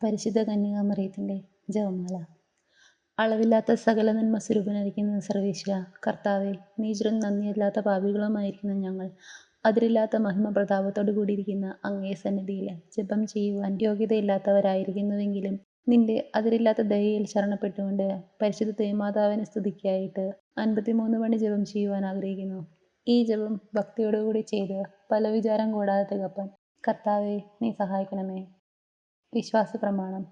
പരിശുദ്ധ കന്യകാമറിയത്തിൻ്റെ ജപമാല. അളവില്ലാത്ത സകല നന്മ സ്വരൂപനായിരിക്കുന്ന സർവേശ്വര കർത്താവെ, നീചരും നന്ദിയില്ലാത്ത പാപികളുമായിരിക്കുന്ന ഞങ്ങൾ അതിരില്ലാത്ത മഹിമ പ്രതാപത്തോടു കൂടിയിരിക്കുന്ന അങ്ങേ സന്നിധിയിൽ ജപം ചെയ്യുവാൻ യോഗ്യതയില്ലാത്തവരായിരിക്കുന്നുവെങ്കിലും നിന്റെ അതിരില്ലാത്ത ദയയിൽ ശരണപ്പെട്ടുകൊണ്ട് പരിശുദ്ധ ദേവമാതാവിനെ സ്തുതിക്കായിട്ട് 53 മണി ജപം ചെയ്യുവാൻ ആഗ്രഹിക്കുന്നു. ഈ ജപം ഭക്തിയോടുകൂടി ചെയ്ത് പല വിചാരം കൂടാതെ തികപ്പാൻ കർത്താവെ നീ സഹായിക്കണമേ. വിശ്വാസ പ്രമാണം.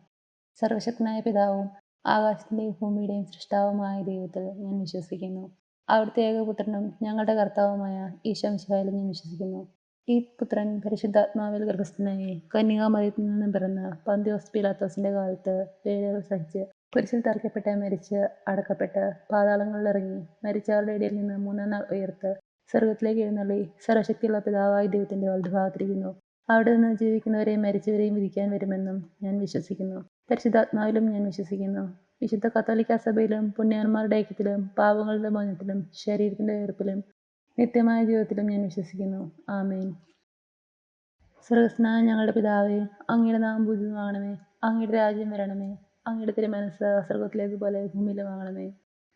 സർവശക്തനായ പിതാവും ആകാശത്തിൻ്റെയും ഭൂമിയുടെയും സൃഷ്ടാവുമായ ദൈവത്തിൽ ഞാൻ വിശ്വസിക്കുന്നു. അവിടുത്തെ ഏകപുത്രനും ഞങ്ങളുടെ കർത്താവുമായ ഈശോ മിശിഹായിലും ഞാൻ വിശ്വസിക്കുന്നു. ഈ പുത്രൻ പരിശുദ്ധാത്മാവിൽ ഗർഭസ്ഥനായി കന്യകാമറിയത്തിൽ നിന്നും പിറന്ന് പന്തിയോസ് പീലാത്തോസിന്റെ കാലത്ത് വേദനകൾ സഹിച്ച് കുരിശിൽ തറയ്ക്കപ്പെട്ട് മരിച്ച് അടക്കപ്പെട്ട് പാതാളങ്ങളിൽ ഇറങ്ങി മരിച്ചവരുടെ ഇടയിൽ നിന്ന് 3-ാം നാൾ ഉയർത്ത് സ്വർഗത്തിലേക്ക് എഴുന്നള്ളി സർവശക്തിയുള്ള പിതാവായ ദൈവത്തിന്റെ വലതുഭാഗത്തിരിക്കുന്നു. അവിടെ നിന്ന് ജീവിക്കുന്നവരെയും മരിച്ചവരെയും വിധിക്കാൻ വരുമെന്നും ഞാൻ വിശ്വസിക്കുന്നു. പരിശുദ്ധാത്മാവിലും ഞാൻ വിശ്വസിക്കുന്നു. വിശുദ്ധ കത്തോലിക്കാ സഭയിലും പുണ്യവാന്മാരുടെ ഐക്യത്തിലും പാപങ്ങളുടെ മോചനത്തിലും ശരീരത്തിന്റെ ഉയർപ്പിലും നിത്യമായ ജീവിതത്തിലും ഞാൻ വിശ്വസിക്കുന്നു. ആമേൻ. സ്വർഗസ്ഥനായ ഞങ്ങളുടെ പിതാവേ, അങ്ങയുടെ നാമം പൂജിതമാകണമേ. അങ്ങയുടെ രാജ്യം വരണമേ. അങ്ങയുടെ തിരുമനസ്സ് സ്വർഗത്തിലേക്ക് പോലെ ഭൂമിയിലുമാകണമേ.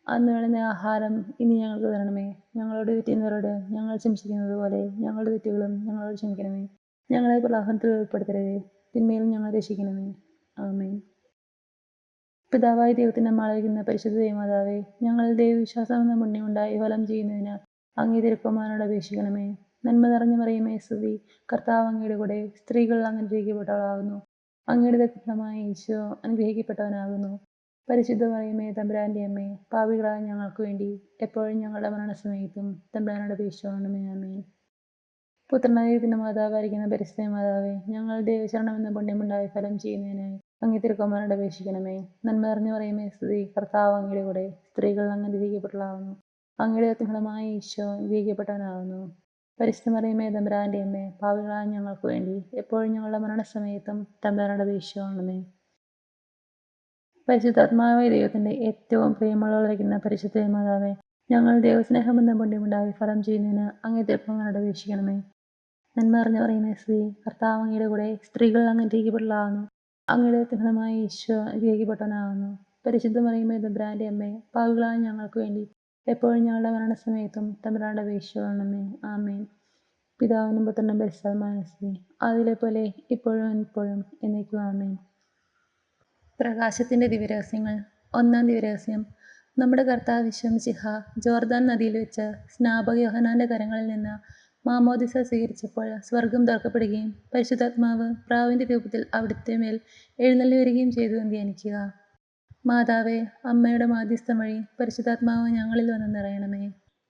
അന്ന് വേണ്ടുന്ന ആഹാരം ഇനി ഞങ്ങൾക്ക് തരണമേ. ഞങ്ങളോട് തെറ്റുന്നവരോട് ഞങ്ങൾ ക്ഷമിച്ചിരിക്കുന്നത് പോലെ ഞങ്ങളുടെ തെറ്റുകളും ഞങ്ങളോട് ക്ഷമിക്കണമേ. ഞങ്ങളെ പ്രലോഭനത്തിൽ ഉൾപ്പെടുത്തരുതേ, തിന്മയിൽ ഞങ്ങളെ രക്ഷിക്കണമേ. ആമേൻ. പിതാവായ ദൈവത്തിന്റെ അമ്മയായിരിക്കുന്ന പരിശുദ്ധ ദേവമാതാവേ, ഞങ്ങളിൽ ദൈവവിശ്വാസം എന്ന പുണ്യമുണ്ടായി ഫലം ചെയ്യുന്നതിന് അങ്ങേ തിരുക്കുമാരനോട് അപേക്ഷിക്കണമേ. നന്മ നിറഞ്ഞു മറിയമേ സ്തുതി, കർത്താവ് അങ്ങയുടെ കൂടെ സ്ത്രീകൾ അനുഗ്രഹിക്കപ്പെട്ടവളാകുന്നു. അങ്ങയുടെ ദത്തഫലമായ ഈശോ അനുഗ്രഹിക്കപ്പെട്ടവനാകുന്നു. പരിശുദ്ധ മറിയമേ തമ്പുരാന്റെ അമ്മേ, പാപികളായ ഞങ്ങൾക്ക് വേണ്ടി എപ്പോഴും ഞങ്ങളുടെ മരണസമയത്തും തമ്പുരാനോട് അപേക്ഷിക്കണമേ. ആമേൻ. പുത്രനായതിന്റെ മാതാവായിരിക്കുന്ന പരിശുദ്ധ മാതാവേ, ഞങ്ങൾ ദൈവശരണം എന്ന പുണ്യമുണ്ടായി ഫലം ചെയ്യുന്നതിനായി അങ്ങേ തിരുക്കുമാരനോട് അപേക്ഷിക്കണമേ. നന്മ നിറഞ്ഞു മറിയമേ സ്തുതി, കർത്താവ് അങ്ങയുടെ കൂടെ സ്ത്രീകൾ അനുഗ്രഹിക്കപ്പെട്ടവളാകുന്നു. അങ്ങയുടെ ദത്തഫലമായ ഈശോ അനുഗ്രഹിക്കപ്പെട്ടവനാകുന്നു. പരിശുദ്ധ മറിയമേ തമ്പുരാന്റെ അമ്മേ, പാപികളായ ഞങ്ങൾക്ക് വേണ്ടി എപ്പോഴും ഞങ്ങളുടെ മരണസമയത്തും തമ്പുരാനോട് അപേക്ഷിക്കണമേ. പരിശുദ്ധാത്മാവായ ദൈവത്തിന്റെ ഏറ്റവും പ്രിയമുള്ളവരായിരിക്കുന്ന പരിശുദ്ധ മാതാവേ, ഞങ്ങൾ ദൈവസ്നേഹം എന്ന പുണ്യമുണ്ടായി ഫലം ചെയ്യുന്നതിന് അങ്ങേ തിരുക്കുമാരനോട് അപേക്ഷിക്കണമേ. നന്മ നിറഞ്ഞു മറിയമേ സ്തുതി, കർത്താവ് അങ്ങയുടെ കൂടെ സ്ത്രീകൾ അനുഗ്രഹിക്കപ്പെട്ടവളാകുന്നു. അങ്ങയുടെ ഫലമായ ഈശോ അനുഗ്രഹിക്കപ്പെട്ടവനാകുന്നു. പരിശുദ്ധ മറിയമേ തമ്പുരാന്റെ അമ്മേ, പാപികളായ ഞങ്ങൾക്ക് വേണ്ടി എപ്പോഴും ഞങ്ങളുടെ മരണസമയത്തും തമ്പുരാനോട് അപേക്ഷിക്കണമേ. ആമേൻ. പിതാവിനും പുത്രനും പരിശുദ്ധാത്മാവിനും സ്തുതി, അതിലെ പോലെ ഇപ്പോഴും എപ്പോഴും എന്നേക്കും. ആമേൻ. പ്രകാശത്തിന്റെ ദിവ്യരഹസ്യങ്ങൾ. 1-ാം ദിവ്യരഹസ്യം. നമ്മുടെ കർത്താവ് ഈശോ മിശിഹാ ജോർദാൻ നദിയിൽ വെച്ച് സ്നാപക യോഹന്നാന്റെ കരങ്ങളിൽ നിന്ന് മാമോദിസ സ്വീകരിച്ചപ്പോൾ സ്വർഗം തുറക്കപ്പെടുകയും പരിശുദ്ധാത്മാവ് പ്രാവിന്റെ രൂപത്തിൽ അവിടുത്തെ മേൽ എഴുന്നള്ളി വരികയും ചെയ്തു എന്ന് ധ്യാനിക്കുക. മാതാവേ, അമ്മയുടെ മാധ്യസ്ഥം വഴി പരിശുദ്ധാത്മാവ് ഞങ്ങളിൽ വന്ന് നിറയണമേ.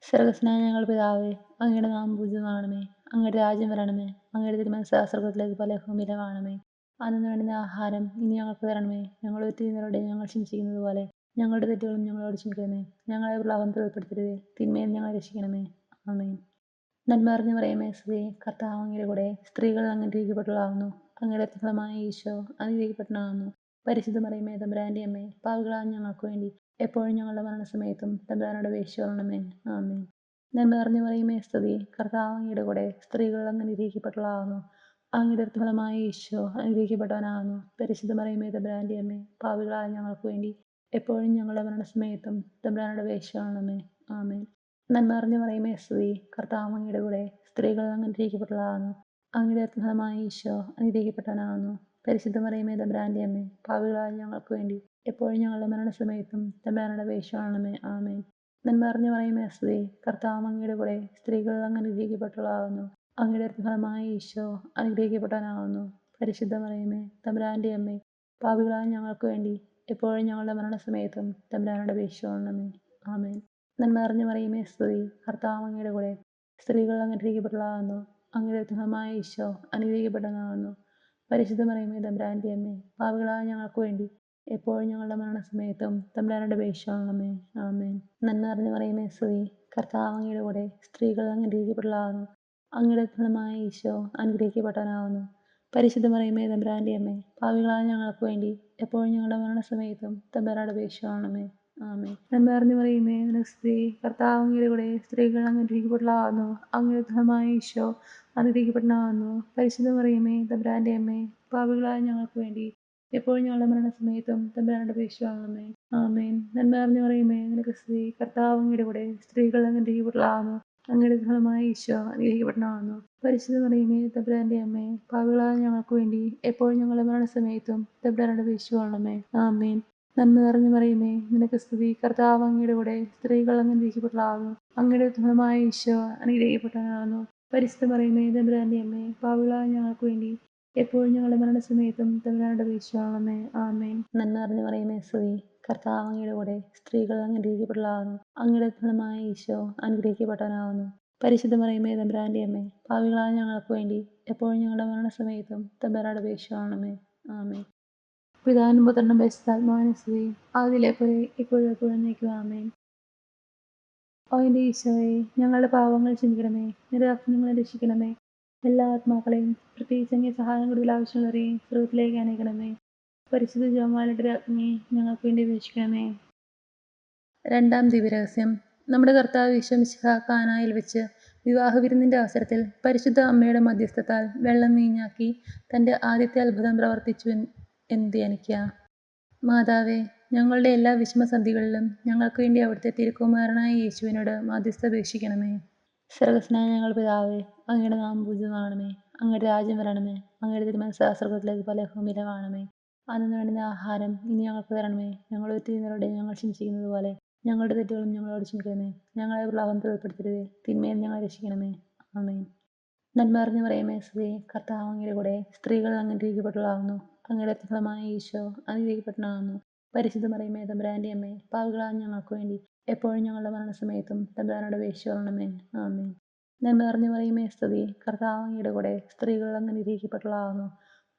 സ്വർഗസ്ഥനായ ഞങ്ങളുടെ പിതാവേ, അങ്ങയുടെ നാമം പൂജിതമാകണമേ. അങ്ങയുടെ രാജ്യം വരണമേ. അങ്ങയുടെ തിരുമനസ്സ് സ്വർഗത്തിലേക്ക് പോലെ ഭൂമിയിലുമാകണമേ. അന്ന് വേണ്ടുന്ന ആഹാരം ഇനി ഞങ്ങൾക്ക് തരണമേ. ഞങ്ങളോട് തെറ്റുന്നവരോട് ഞങ്ങൾ ക്ഷമിച്ചിരിക്കുന്നത് പോലെ ഞങ്ങളുടെ തെറ്റുകളും ഞങ്ങളോട് ക്ഷമിക്കണമേ. ഞങ്ങളെ പ്രലോഭനത്തിൽ ഉൾപ്പെടുത്തരുതേ, തിന്മയിൽ ഞങ്ങളെ രക്ഷിക്കണമേ. ആമേൻ. നന്മ നിറഞ്ഞു മറിയമേ സ്തുതി, കർത്താവ് അങ്ങയുടെ കൂടെ സ്ത്രീകൾ അനുഗ്രഹിക്കപ്പെട്ടവളാകുന്നു. അങ്ങയുടെ ഫലമായ ഈശോ അനുഗ്രഹിക്കപ്പെട്ടവനാകുന്നു. പരിശുദ്ധ മറിയമേ തമ്പുരാന്റെ അമ്മേ, പാപികളായ ഞങ്ങൾക്ക് വേണ്ടി എപ്പോഴും ഞങ്ങളുടെ മരണസമയത്തും തമ്പുരാനോട് അപേക്ഷിക്കണമേ. ആമേൻ. നന്മ നിറഞ്ഞു മറിയമേ സ്തുതി, കർത്താവ് അങ്ങയുടെ കൂടെ സ്ത്രീകൾ അനുഗ്രഹിക്കപ്പെട്ടവളാകുന്നു. അങ്ങയുടെ ഫലമായ ഈശോ അനുഗ്രഹിക്കപ്പെട്ടവനാകുന്നു. പരിശുദ്ധ മറിയമേ തമ്പുരാന്റെ അമ്മേ, പാപികളായ ഞങ്ങൾക്ക് വേണ്ടി എപ്പോഴും ഞങ്ങളുടെ മരണസമയത്തും തമ്പുരാനോട് അപേക്ഷിക്കണമേ. ആമേൻ. നന്മ നിറഞ്ഞു മറിയമേ സ്തുതി, കർത്താവ് അങ്ങയുടെ കൂടെ സ്ത്രീകൾ അനുഗ്രഹിക്കപ്പെട്ടവളാകുന്നു. അങ്ങയുടെ ഫലമായ ഈശോ അനുഗ്രഹിക്കപ്പെട്ടവനാകുന്നു. പരിശുദ്ധ മറിയമേ തമ്പുരാന്റെ അമ്മേ, പാപികളായ ഞങ്ങൾക്ക് വേണ്ടി എപ്പോഴും ഞങ്ങളുടെ മരണസമയത്തും തമ്പുരാനോട് അപേക്ഷിക്കണമേ. ആമേൻ. നന്മ നിറഞ്ഞു മറിയമേ സ്തുതി, കർത്താവ് അങ്ങയുടെ കൂടെ സ്ത്രീകൾ അനുഗ്രഹിക്കപ്പെട്ടവളാകുന്നു. അങ്ങയുടെ ഫലമായ ഈശോ അനുഗ്രഹിക്കപ്പെട്ടവനാകുന്നു. പരിശുദ്ധ മറിയമേ തമ്പുരാന്റെ അമ്മേ, പാപികളായ ഞങ്ങൾക്ക് വേണ്ടി എപ്പോഴും ഞങ്ങളുടെ മരണസമയത്തും തമ്പുരാനോട് അപേക്ഷിക്കണമേ. ആമേൻ. നന്മ നിറഞ്ഞു മറിയമേ സ്തുതി, കർത്താവ് അങ്ങയുടെ കൂടെ സ്ത്രീകൾ അനുഗ്രഹിക്കപ്പെട്ടവളാകുന്നു. അങ്ങയുടെ ഫലമായ ഈശോ അനുഗ്രഹിക്കപ്പെട്ടവനാകുന്നു. പരിശുദ്ധ മറിയമേ തമ്പുരാന്റെ അമ്മേ, പാപികളായ ഞങ്ങൾക്ക് വേണ്ടി എപ്പോഴും ഞങ്ങളുടെ മരണസമയത്തും തമ്പുരാനോട് അപേക്ഷിക്കണമേ. ആമേൻ. നന്മ നിറഞ്ഞു മറിയമേ സ്തുതി, കർത്താവ് അങ്ങയുടെ കൂടെ സ്ത്രീകൾ അനുഗ്രഹിക്കപ്പെട്ടവളാകുന്നു. അങ്ങയുടെ ഫലമായ ഈശോ അനുഗ്രഹിക്കപ്പെട്ടവനാകുന്നു. പരിശുദ്ധ മറിയമേ തമ്പുരാന്റെ അമ്മേ, പാപികളായ ഞങ്ങൾക്ക് വേണ്ടി എപ്പോഴും ഞങ്ങളുടെ മരണസമയത്തും തമ്പുരാനോട് അപേക്ഷിക്കണമേ. ആമേൻ. നന്മ നിറഞ്ഞു മറിയമേ സ്തുതി, കർത്താവ് അങ്ങയുടെ കൂടെ സ്ത്രീകൾ അനുഗ്രഹിക്കപ്പെട്ടവളാകുന്നു. അങ്ങയുടെ ഫലമായ ഈശോ അനുഗ്രഹിക്കപ്പെട്ടവനാകുന്നു. പരിശുദ്ധ മറിയമേ തമ്പുരാന്റെ അമ്മേ, പാപികളായ ഞങ്ങൾക്ക് വേണ്ടി എപ്പോഴും ഞങ്ങളുടെ മരണസമയത്തും തമ്പുരാനോട് അപേക്ഷിച്ചുകൊള്ളണമേ. ആമേൻ. നന്മ നിറഞ്ഞ മറിയമേ, നിനക്ക് സ്തുതി. കർത്താവ് അങ്ങയുടെ കൂടെ സ്ത്രീകൾ അങ്ങ് അനുഗ്രഹിക്കപ്പെട്ടവളാകുന്നു. അങ്ങയുടെ ഫലമായ ഈശോ അനുഗ്രഹിക്കപ്പെട്ടവനാകുന്നു. പരിശുദ്ധ മറിയമേ, തമ്പുരാന്റെ അമ്മേ, പാപികളായ ഞങ്ങൾക്ക് വേണ്ടി എപ്പോഴും ഞങ്ങളുടെ മരണസമയത്തും തമ്പുരാനോട് അപേക്ഷിച്ചുകൊള്ളണമേ. ആമേൻ. നന്മ നിറഞ്ഞ മറിയമേ, നിനക്ക് സ്തുതി. കർത്താവ് അങ്ങയുടെ കൂടെ സ്ത്രീകൾ അങ്ങ് അനുഗ്രഹിക്കപ്പെട്ടവളാകുന്നു. അങ്ങയുടെ ഫലമായ ഈശോ അനുഗ്രഹിക്കപ്പെട്ടവനാകുന്നു. പരിശുദ്ധ മറിയമേ, തമ്പുരാന്റെ അമ്മേ, പാപികളായ ഞങ്ങൾക്ക് വേണ്ടി എപ്പോഴും ഞങ്ങളുടെ മരണസമയത്തും തമ്പുരാനോട് അപേക്ഷിച്ചുകൊള്ളണമേ. ആമേൻ. നന്മ നിറഞ്ഞ മറിയമേ, സ്തുതി. കർത്താവ് അങ്ങയുടെ കൂടെ സ്ത്രീകൾ അങ്ങ് അനുഗ്രഹിക്കപ്പെട്ടവളാകുന്നു. അങ്ങയുടെ ഫലമായ ഈശോ അനുഗ്രഹിക്കപ്പെട്ടവനാകുന്നു. പരിശുദ്ധ മറിയമേ, തമ്പുരാന്റെ അമ്മേ, പാപികളായ ഞങ്ങൾക്ക് വേണ്ടി എപ്പോഴും ഞങ്ങളുടെ മരണസമയത്തും തമ്പുരാനോട് അപേക്ഷിച്ചുകൊള്ളണമേ. ആമേൻ. പിതാവിനും പുത്രനും പരിശുദ്ധാത്മാവിനും സ്തുതി. ആദിയിലെ പോലെ ഇപ്പോഴും എപ്പോഴും എന്നേക്കും. ആമേൻ. ഓ എൻ്റെ ഈശോയെ, ഞങ്ങളുടെ പാപങ്ങൾ ക്ഷമിക്കണമേ. നിന്റെ ഞങ്ങളെ രക്ഷിക്കണമേ. എല്ലാ ആത്മാക്കളെയും പ്രത്യേകിച്ച് അങ്ങേ സഹായം കൂടുതൽ ആവശ്യമുള്ളവരെയും സ്രോതത്തിലേക്ക് അനയിക്കണമേ. പരിശുദ്ധ ജപമാലയുടെ രാജ്ഞിയെ ഞങ്ങൾക്ക് വേണ്ടി അപേക്ഷിക്കണമേ. രണ്ടാം ദിവ്യരഹസ്യം. നമ്മുടെ കർത്താവ് ഈശോ മിശിഹാ കാനായിൽ വെച്ച് വിവാഹ വിരുന്നിൻ്റെ അവസരത്തിൽ പരിശുദ്ധ അമ്മയുടെ മധ്യസ്ഥത്താൽ വെള്ളം വീഞ്ഞാക്കി തൻ്റെ ആദ്യത്തെ അത്ഭുതം പ്രവർത്തിച്ചു എന്ന് ധ്യാനിക്കുക. മാതാവേ, ഞങ്ങളുടെ എല്ലാ വിഷമസന്ധികളിലും ഞങ്ങൾക്ക് വേണ്ടി അവിടുത്തെ തിരുക്കുമാരനായ യേശുവിനോട് മധ്യസ്ഥ അപേക്ഷിക്കണമേ. സ്വർഗ്ഗസ്ഥനായ ഞങ്ങളുടെ പിതാവേ, അങ്ങയുടെ നാമം പൂജിതമാകണമേ. അങ്ങയുടെ രാജ്യം വരണമേ. അങ്ങയുടെ തിരുമനസ്സ് സ്വർഗ്ഗത്തിലേതുപോലെ ഭൂമിയിലുമാകണമേ. അന്നു വേണ്ടുന്ന ആഹാരം ഇനി ഞങ്ങൾക്ക് തരണമേ. ഞങ്ങളുടെ ചെയ്യുന്നവരോട് ഞങ്ങൾ ക്ഷമിച്ചിരിക്കുന്നത് പോലെ ഞങ്ങളുടെ തെറ്റുകളും ഞങ്ങളോട് ക്ഷമിക്കണമേ. ഞങ്ങളെ പ്രലോഭനത്തിൽ ഉൾപ്പെടുത്തരുതേ, തിന്മയിൽ ഞങ്ങളെ രക്ഷിക്കണമേ. ആമേൻ. നന്മ നിറഞ്ഞ മറിയമേ, സ്തുതി. കർത്താവ് അങ്ങയുടെ കൂടെ സ്ത്രീകൾ അങ്ങ് അനുഗ്രഹിക്കപ്പെട്ടവളാകുന്നു. അങ്ങയുടെ ഫലമായ ഈശോ അനുഗ്രഹിക്കപ്പെട്ടവനാകുന്നു. പരിശുദ്ധ മറിയമേ, തമ്പുരാന്റെ അമ്മേ, പാപികളായ ഞങ്ങൾക്ക് വേണ്ടി എപ്പോഴും ഞങ്ങളുടെ മരണസമയത്തും തമ്പുരാനോട് അപേക്ഷിച്ചുകൊള്ളണമേ. ആമേൻ. നന്മ നിറഞ്ഞ മറിയമേ, സ്തുതി. കർത്താവ് അങ്ങയുടെ കൂടെ സ്ത്രീകൾ അങ്ങ് അനുഗ്രഹിക്കപ്പെട്ടവളാകുന്നു.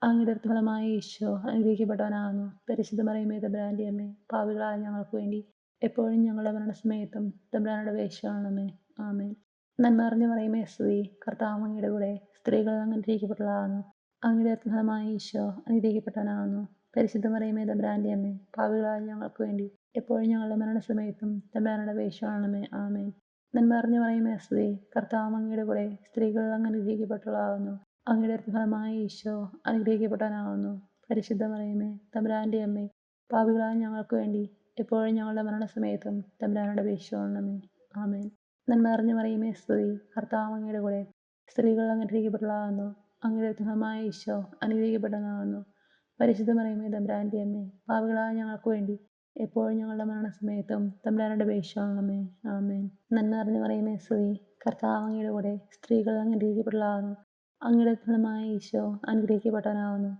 അങ്ങയുടെ ഫലമായ ഈശോ അനുഗ്രഹിക്കപ്പെട്ടവനാകുന്നു. പരിശുദ്ധ മറിയമേ, തമ്പുരാന്റെ അമ്മേ, പാപികളായ ഞങ്ങൾക്ക് വേണ്ടി എപ്പോഴും ഞങ്ങളുടെ മരണസമയത്തും തമ്പുരാനോട് അപേക്ഷിച്ചുകൊള്ളണമേ. ആമേൻ. നന്മ നിറഞ്ഞ മറിയമേ, സ്തുതി. കർത്താവ് അങ്ങയുടെ കൂടെ സ്ത്രീകൾ അങ്ങ് അനുഗ്രഹിക്കപ്പെട്ടവളാകുന്നു. അങ്ങയുടെ ഫലമായ ഈശോ അനുഗ്രഹിക്കപ്പെട്ടവനാകുന്നു. പരിശുദ്ധ മറിയമേ, തമ്പുരാന്റെ അമ്മേ, പാപികളായ ഞങ്ങൾക്ക് വേണ്ടി എപ്പോഴും ഞങ്ങളുടെ മരണസമയത്തും തമ്പുരാനോട് അപേക്ഷിച്ചുകൊള്ളണമേ. ആമേൻ. നന്മ നിറഞ്ഞ മറിയമേ, സ്തുതി. കർത്താവ് അങ്ങയുടെ കൂടെ സ്ത്രീകൾ അങ്ങ് അനുഗ്രഹിക്കപ്പെട്ടവളാകുന്നു. അങ്ങയുടെ ഫലമായ ഈശോ അനുഗ്രഹിക്കപ്പെട്ടവനാകുന്നു. പരിശുദ്ധ മറിയമേ, തമ്പുരാന്റെ അമ്മേ, പാപികളായ ഞങ്ങൾക്ക് വേണ്ടി എപ്പോഴും ഞങ്ങളുടെ മരണസമയത്തും തമ്പുരാനോട് അപേക്ഷിച്ചുകൊള്ളണമേ. ആമേൻ. നന്മ നിറഞ്ഞ മറിയമേ, സ്തുതി. കർത്താവ് അങ്ങയുടെ കൂടെ സ്ത്രീകൾ അങ്ങ് അനുഗ്രഹിക്കപ്പെട്ടവളാകുന്നു. അങ്ങയുടെ ഫലമായ ഈശോ അനുഗ്രഹിക്കപ്പെട്ടവനാകുന്നു. പരിശുദ്ധ മറിയമേ, തമ്പുരാന്റെ അമ്മേ, പാപികളായ ഞങ്ങൾക്ക് വേണ്ടി എപ്പോഴും ഞങ്ങളുടെ മരണസമയത്തും തമ്പുരാനോട് അപേക്ഷിച്ചുകൊള്ളണമേ. ആമേൻ. നന്മ നിറഞ്ഞ മറിയമേ, സ്തുതി. കർത്താവ് അങ്ങയുടെ കൂടെ സ്ത്രീകൾ അങ്ങ് അനുഗ്രഹിക്കപ്പെട്ടവളാകുന്നു. അങ്ങയുടെ ഫലമായ ഈശോ അനുഗ്രഹിക്കപ്പെട്ടവനാകുന്നു.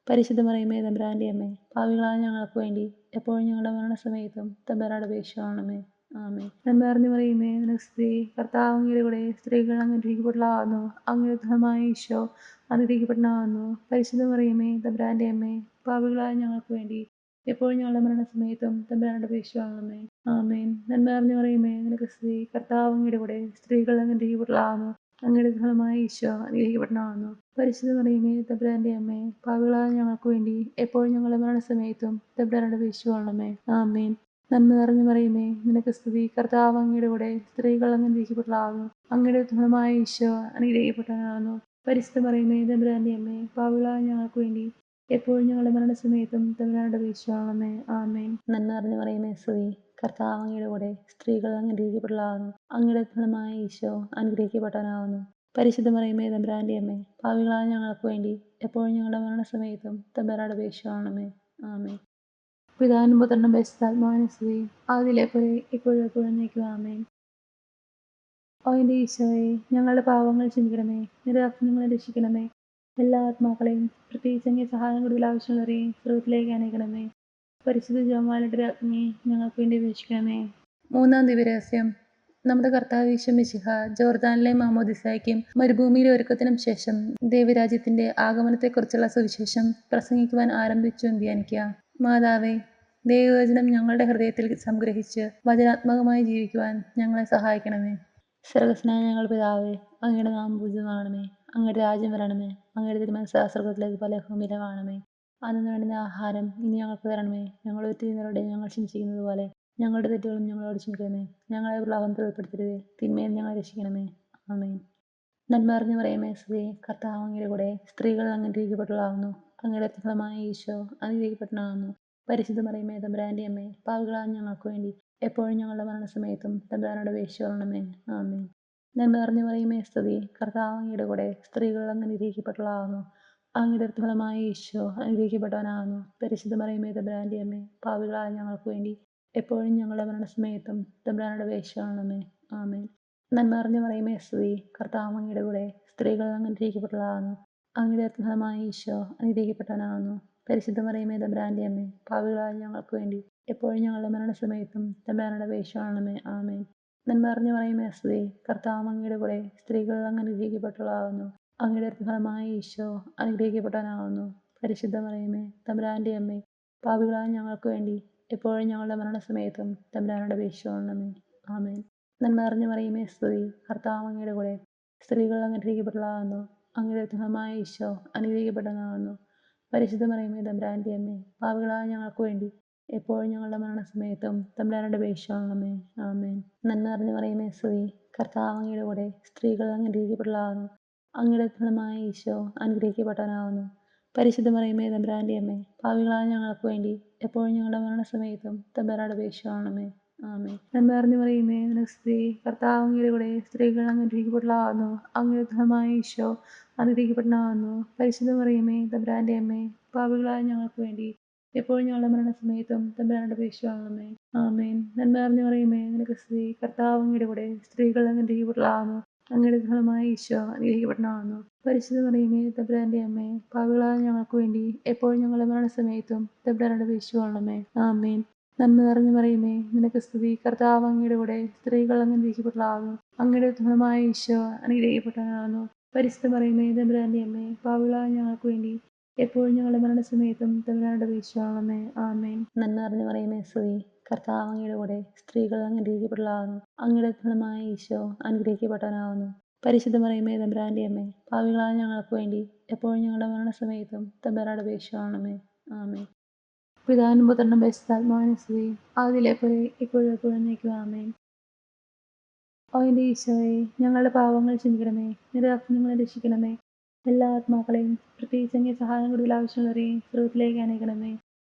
പരിശുദ്ധ മറിയമേ, തമ്പുരാന്റെ അമ്മേ, പാപികളായ ഞങ്ങൾക്ക് വേണ്ടി എപ്പോഴും ഞങ്ങളുടെ മരണസമയത്തും തമ്പുരാനോട് അപേക്ഷിച്ചുകൊള്ളണമേ. ആമേൻ. നന്മ നിറഞ്ഞ മറിയമേ, നിനക്ക് സ്തുതി. കർത്താവ് അങ്ങയുടെ കൂടെ സ്ത്രീകൾ അങ്ങ് അനുഗ്രഹിക്കപ്പെട്ടവളാകുന്നു. അങ്ങയുടെ ഫലമായ ഈശോ അനുഗ്രഹിക്കപ്പെട്ടവനാകുന്നു. പരിശുദ്ധ മറിയമേ, തമ്പുരാന്റെ അമ്മേ, പാപികളായ ഞങ്ങൾക്ക് വേണ്ടി എപ്പോഴും ഞങ്ങളുടെ മരണസമയത്തും തമ്പുരാനോട് അപേക്ഷിച്ചുകൊള്ളണമേ. ആമേൻ. നന്മ നിറഞ്ഞ മറിയമേ, നിനക്ക് സ്തുതി. കർത്താവ് അങ്ങയുടെ കൂടെ സ്ത്രീകൾ അങ്ങ് അനുഗ്രഹിക്കപ്പെട്ടവളാകുന്നു. അങ്ങയുടെ ഫലമായ ഈശോ അനുഗ്രഹിക്കപ്പെട്ടവനാകുന്നു. പരിശുദ്ധ മറിയമേ, തമ്പുരാന്റെ അമ്മേ, പാപികളായ ഞങ്ങൾക്ക് വേണ്ടി എപ്പോഴും ഞങ്ങളുടെ മരണസമയത്തും തമ്പുരാനോട് അപേക്ഷിച്ചുകൊള്ളണമേ. ആമേൻ. നന്മ നിറഞ്ഞ മറിയമേ, നിനക്ക് സ്തുതി. കർത്താവ് അങ്ങയുടെ കൂടെ സ്ത്രീകൾ അങ്ങ് അനുഗ്രഹിക്കപ്പെട്ടവളാകുന്നു. അങ്ങയുടെ ഫലമായ ഈശോ അനുഗ്രഹിക്കപ്പെട്ടവനാകുന്നു. പരിശുദ്ധ മറിയമേ, തമ്പുരാന്റെ അമ്മേ, പാപികളായ ഞങ്ങൾക്ക് വേണ്ടി എപ്പോഴും ഞങ്ങളുടെ മരണസമയത്തും തമ്പുരാനോട് അപേക്ഷിച്ചുകൊള്ളണമേ. ആമേൻ. നന്മ നിറഞ്ഞ മറിയമേ, സ്തുതി. കർത്താവ് അങ്ങയുടെ കൂടെ സ്ത്രീകൾ അങ്ങ് അനുഗ്രഹിക്കപ്പെട്ടവളാകുന്നു. അങ്ങയുടെ ഫലമായ ഈശോ അനുഗ്രഹിക്കപ്പെട്ടവനാകുന്നു. പരിശുദ്ധ മറിയമേ, തമ്പുരാന്റെ അമ്മേ, പാപികളായ ഞങ്ങൾക്ക് വേണ്ടി എപ്പോഴും ഞങ്ങളുടെ മരണസമയത്തും തമ്പുരാനോട് അപേക്ഷിച്ചുകൊള്ളണമേ. ആമേൻ. പിതാവിനും പുത്രനും പരിശുദ്ധാത്മാവിനും സ്തുതി. ആദിയിലെ പോലെ ഇപ്പോഴും എപ്പോഴും എന്നേക്കും. ആമേൻ. ഓ എൻ്റെ ഈശോയെ, ഞങ്ങളുടെ പാപങ്ങൾ ക്ഷമിക്കണമേ. നിന്റെ ഞങ്ങളെ രക്ഷിക്കണമേ. എല്ലാ ആത്മാക്കളെയും പ്രത്യേകിച്ച് അങ്ങേ സഹായം കൂടുതൽ ആവശ്യമുള്ളവരെയും സ്രോതത്തിലേക്ക് അനയിക്കണമേ. പരിശുദ്ധ ജപമാലയുടെ രാജ്ഞിയെ ഞങ്ങൾക്ക് വേണ്ടി അപേക്ഷിക്കണമേ. മൂന്നാം ദിവ്യരഹസ്യം. നമ്മുടെ കർത്താവ് ഈശോ മിശിഹാ ജോർദാനിലെ മാമോദിസായ്ക്കും മരുഭൂമിയിലെ ഒരുക്കത്തിനും ശേഷം ദൈവരാജ്യത്തിന്റെ ആഗമനത്തെക്കുറിച്ചുള്ള സുവിശേഷം പ്രസംഗിക്കുവാൻ ആരംഭിച്ചു എന്ന് ധ്യാനിക്കുക. മാതാവേ, ദൈവവചനം ഞങ്ങളുടെ ഹൃദയത്തിൽ സംഗ്രഹിച്ച് വചനാത്മകമായി ജീവിക്കുവാൻ ഞങ്ങളെ സഹായിക്കണമേ. സ്വർഗ്ഗസ്ഥനായ ഞങ്ങളുടെ പിതാവേ, അങ്ങയുടെ നാമം പൂജിതമാകണമേ. അങ്ങയുടെ രാജ്യം വരണമേ. അങ്ങയുടെ തിരുമനസ്സ് സ്വർഗ്ഗത്തിലേതുപോലെ ഭൂമിയിലുമാകണമേ. അന്നു വേണ്ടുന്ന ആഹാരം ഇനി ഞങ്ങൾക്ക് തരണമേ. ഞങ്ങളോട് ചെയ്യുന്നവരോട് ഞങ്ങൾ ക്ഷമിച്ചിരിക്കുന്നത് പോലെ ഞങ്ങളുടെ തെറ്റുകളും ഞങ്ങളോട് ക്ഷമിക്കണമേ. ഞങ്ങളെ പ്രലോഭനത്തിൽ ഉൾപ്പെടുത്തരുതേ, തിന്മയിൽ ഞങ്ങളെ രക്ഷിക്കണമേ. ആമേൻ. നന്മ നിറഞ്ഞ മറിയമേ, സ്തുതി. കർത്താവ് അങ്ങയുടെ കൂടെ സ്ത്രീകൾ അങ്ങ് അനുഗ്രഹിക്കപ്പെട്ടവളാകുന്നു. അങ്ങയുടെ ഫലമായ ഈശോ അനുഗ്രഹിക്കപ്പെട്ടവനാകുന്നു. പരിശുദ്ധ മറിയമേ തമ്പുരാന്റെ അമ്മേ, പാപികളായ ഞങ്ങൾക്ക് വേണ്ടി എപ്പോഴും ഞങ്ങളുടെ മരണസമയത്തും തമ്പുരാനോട് അപേക്ഷിച്ചുകൊള്ളണമേ. ആമേൻ. നന്മ നിറഞ്ഞ മറിയമേ സ്തുതി. കർത്താവ് അങ്ങയുടെ കൂടെ സ്ത്രീകൾ അങ്ങ് അനുഗ്രഹിക്കപ്പെട്ടവളാകുന്നു. അങ്ങയുടെ ഫലമായ ഈശോ അനുഗ്രഹിക്കപ്പെട്ടവനാകുന്നു. പരിശുദ്ധ മറിയമേ തമ്പുരാന്റെ അമ്മേ, പാപികളായ ഞങ്ങൾക്ക് വേണ്ടി എപ്പോഴും ഞങ്ങളുടെ മരണസമയത്തും തമ്പുരാനോട് അപേക്ഷിച്ചുകൊള്ളണമേ. ആമേൻ. നന്മ നിറഞ്ഞ മറിയമേ സ്തുതി. കർത്താവ് അങ്ങയുടെ കൂടെ സ്ത്രീകൾ അങ്ങ് അനുഗ്രഹിക്കപ്പെട്ടവളാകുന്നു. അങ്ങയുടെ ഫലമായ ഈശോ അനുഗ്രഹിക്കപ്പെട്ടവനാകുന്നു. പരിശുദ്ധ മറിയമേ തമ്പുരാന്റെ അമ്മേ, പാപികളായ ഞങ്ങൾക്ക് വേണ്ടി എപ്പോഴും ഞങ്ങളുടെ മരണസമയത്തും തമ്പുരാനോട് അപേക്ഷിച്ചുകൊള്ളണമേ. ആമേൻ. നന്മ നിറഞ്ഞ മറിയമേ സ്തുതി. കർത്താവ് അങ്ങയുടെ കൂടെ സ്ത്രീകൾ അങ്ങ് അനുഗ്രഹിക്കപ്പെട്ടവളാകുന്നു. അങ്ങയുടെ ഫലമായ ഈശോ അനുഗ്രഹിക്കപ്പെട്ടവനാകുന്നു. പരിശുദ്ധ മറിയമേ തമ്പുരാന്റെ അമ്മേ, പാപികളായ ഞങ്ങൾക്ക് വേണ്ടി എപ്പോഴും ഞങ്ങളുടെ മരണസമയത്തും തമ്പുരാനോട് അപേക്ഷിച്ചുകൊള്ളണമേ. ആമേൻ. നന്മ നിറഞ്ഞ മറിയമേ സ്തുതി. കർത്താവ് അങ്ങയുടെ കൂടെ സ്ത്രീകൾ അങ്ങ് അനുഗ്രഹിക്കപ്പെട്ടവളാകുന്നു. അങ്ങയുടെ ഫലമായ ഈശോ അനുഗ്രഹിക്കപ്പെട്ടവനാകുന്നു. പരിശുദ്ധ മറിയമേ തമ്പുരാന്റെ അമ്മേ, പാപികളായ ഞങ്ങൾക്ക് വേണ്ടി എപ്പോഴും ഞങ്ങളുടെ മരണസമയത്തും തമ്പുരാനോട് അപേക്ഷിച്ചുകൊള്ളണമേ. ആമേൻ. നന്മ നിറഞ്ഞ മറിയമേ സ്തുതി. കർത്താവ് അങ്ങയുടെ കൂടെ സ്ത്രീകൾ അങ്ങ് അനുഗ്രഹിക്കപ്പെട്ടവളാകുന്നു. അങ്ങയുടെ ഫലമായ ഈശോ അനുഗ്രഹിക്കപ്പെട്ടവനാകുന്നു. പരിശുദ്ധ മറിയമേ തമ്പുരാന്റെ അമ്മേ, പാപികളായ ഞങ്ങൾക്ക് വേണ്ടി എപ്പോഴും ഞങ്ങളുടെ മരണസമയത്തും തമ്പുരാനോട് അപേക്ഷിച്ചുകൊള്ളണമേ. ആമേൻ. നന്മ നിറഞ്ഞ മറിയമേ സ്തുതി. കർത്താവ് അങ്ങയുടെ കൂടെ സ്ത്രീകൾ അങ്ങ് അനുഗ്രഹിക്കപ്പെട്ടവളാകുന്നു. അങ്ങയുടെ ഫലമായ ഈശോ അനുഗ്രഹിക്കപ്പെട്ടവനാകുന്നു. പരിശുദ്ധ മറിയമേ തമ്പുരാന്റെ അമ്മേ, പാപികളായ ഞങ്ങൾക്ക് വേണ്ടി എപ്പോഴും ഞങ്ങളുടെ മരണസമയത്തും തമ്പുരാനോട് അപേക്ഷിച്ചുകൊള്ളണമേ. ആമേൻ. നന്മ നിറഞ്ഞ മറിയമേ സ്തുതി. കർത്താവ് അങ്ങയുടെ കൂടെ സ്ത്രീകൾ അങ്ങ് അനുഗ്രഹിക്കപ്പെട്ടവളാകുന്നു. അങ്ങയുടെ ഫലമായ ഈശോ അനുഗ്രഹിക്കപ്പെട്ടവനാകുന്നു. പരിശുദ്ധ മറിയമേ തമ്പുരാന്റെ അമ്മേ, പാപികളായ ഞങ്ങൾക്ക് വേണ്ടി എപ്പോഴും ഞങ്ങളുടെ മരണസമയത്തും തമ്പുരാനോട് അപേക്ഷിച്ചുകൊള്ളണമേ. ആമേൻ. നന്മ നിറഞ്ഞ മറിയമേ സ്തുതി. കർത്താവ് അങ്ങയുടെ കൂടെ സ്ത്രീകൾ അങ്ങ് അനുഗ്രഹിക്കപ്പെട്ടവളാകുന്നു. അങ്ങയുടെ ഫലമായ ഈശോ അനുഗ്രഹിക്കപ്പെട്ടവനാകുന്നു. പരിശുദ്ധ മറിയമേ തമ്പുരാന്റെ അമ്മേ, പാപികളായ ഞങ്ങൾക്ക് വേണ്ടി എപ്പോഴും ഞങ്ങളുടെ മരണസമയത്തും തമ്പുരാനോട് അപേക്ഷിച്ചുകൊള്ളണമേ. ആമേൻ. നന്മ നിറഞ്ഞ മറിയമേ സ്തുതി. കർത്താവ് അങ്ങയുടെ കൂടെ സ്ത്രീകൾ അങ്ങ് അനുഗ്രഹിക്കപ്പെട്ടവളാകുന്നു. അങ്ങയുടെ ഫലമായ ഈശോ അനുഗ്രഹിക്കപ്പെട്ടവനാകുന്നു. പരിശുദ്ധ മറിയമേ തമ്പുരാന്റെ അമ്മേ, പാപികളായ ഞങ്ങൾക്ക് വേണ്ടി എപ്പോഴും ഞങ്ങളുടെ മരണസമയത്തും തമ്പുരാനോട് അപേക്ഷിച്ചുകൊള്ളണമേ. ആമേൻ. പിതാവിനും പുത്രനും പരിശുദ്ധാത്മാവിനും സ്തുതി. ആദിയിലെ പോലെ ഇപ്പോഴും എപ്പോഴും എന്നേക്കും. ആമേൻ. ഓ എൻ്റെ ഈശോയെ, ഞങ്ങളുടെ പാവങ്ങൾ ക്ഷമിക്കണമേ. നിരാസനങ്ങളെ രക്ഷിക്കണമേ. എല്ലാ ആത്മാക്കളെയും പ്രത്യേകിച്ച് അങ്ങേ സഹായം കൂടുതൽ ആവശ്യമുള്ളവരെയും സ്രോതത്തിലേക്ക് അനേക്കണമേ.